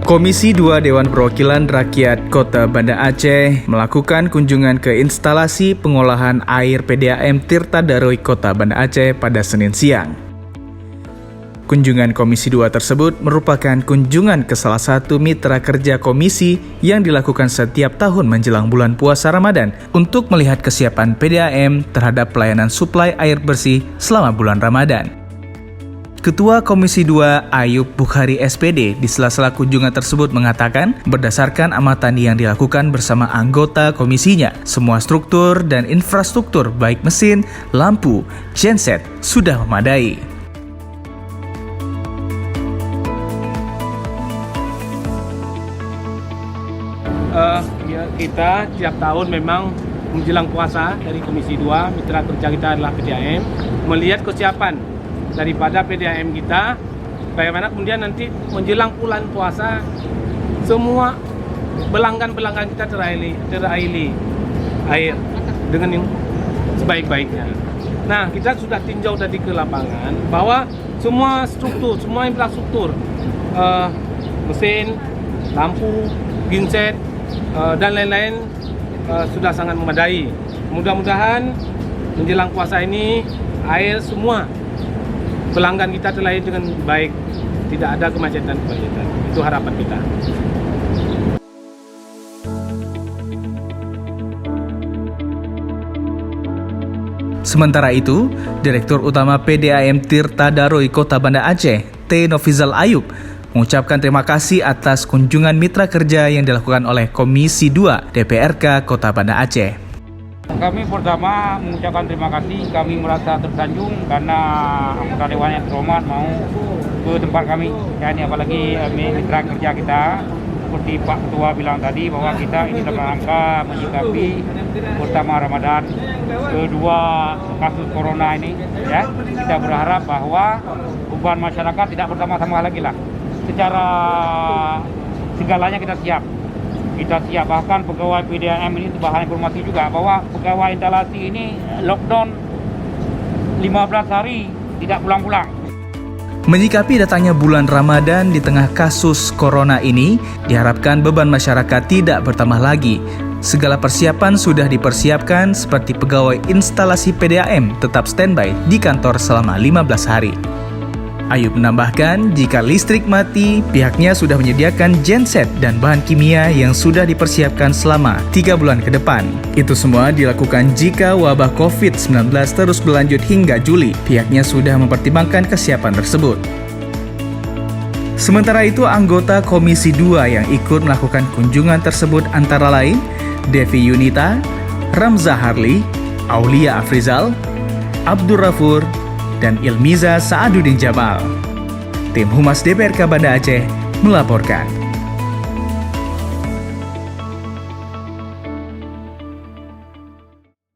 Komisi 2 Dewan Perwakilan Rakyat Kota Banda Aceh melakukan kunjungan ke instalasi pengolahan air PDAM Tirta Daroy Kota Banda Aceh pada Senin siang. Kunjungan Komisi 2 tersebut merupakan kunjungan ke salah satu mitra kerja komisi yang dilakukan setiap tahun menjelang bulan puasa Ramadan untuk melihat kesiapan PDAM terhadap pelayanan suplai air bersih selama bulan Ramadan. Ketua Komisi 2 Ayub Bukhari SPD di sela-sela kunjungan tersebut mengatakan berdasarkan amatan yang dilakukan bersama anggota komisinya, semua struktur dan infrastruktur baik mesin, lampu, genset sudah memadai. Kita tiap tahun memang menjelang puasa dari Komisi 2, mitra kerja kita adalah PDAM, melihat kesiapan daripada PDAM kita, bagaimana kemudian nanti menjelang bulan puasa semua pelanggan-pelanggan kita teraili air dengan yang sebaik-baiknya. Nah, kita sudah tinjau tadi ke lapangan bahwa semua struktur, semua infrastruktur, mesin, lampu, genset, dan lain-lain sudah sangat memadai. Mudah-mudahan menjelang puasa ini air semua pelanggan kita terlayani dengan baik, tidak ada kemacetan. Itu harapan kita. Sementara itu, Direktur Utama PDAM Tirta Daroy Kota Banda Aceh, T. Nofizal Ayub, mengucapkan terima kasih atas kunjungan mitra kerja yang dilakukan oleh Komisi 2 DPRK Kota Banda Aceh. Kami pertama mengucapkan terima kasih, kami merasa tersanjung karena anggota Dewan yang terhormat mau ke tempat kami. Dan apalagi mitra kerja kita, seperti Pak Ketua bilang tadi bahwa kita ini dalam rangka menyikapi pertama Ramadan, kedua kasus corona ini, ya. Kita berharap bahwa beban masyarakat tidak bertambah-tambah lagi lah. Secara segalanya kita siap. Bahkan pegawai PDAM ini bahan informasi juga bahwa pegawai instalasi ini lockdown 15 hari tidak pulang-pulang. Menyikapi datangnya bulan Ramadan di tengah kasus corona ini, diharapkan beban masyarakat tidak bertambah lagi. Segala persiapan sudah dipersiapkan seperti pegawai instalasi PDAM tetap standby di kantor selama 15 hari. Ayub menambahkan, jika listrik mati, pihaknya sudah menyediakan genset dan bahan kimia yang sudah dipersiapkan selama 3 bulan ke depan. Itu semua dilakukan jika wabah COVID-19 terus berlanjut hingga Juli. Pihaknya sudah mempertimbangkan kesiapan tersebut. Sementara itu, anggota Komisi 2 yang ikut melakukan kunjungan tersebut antara lain Devi Yunita, Ramza Harli, Aulia Afrizal, Abdur Rafur, dan Ilmiza Saaduddin Jamal. Tim Humas DPRK Banda Aceh melaporkan.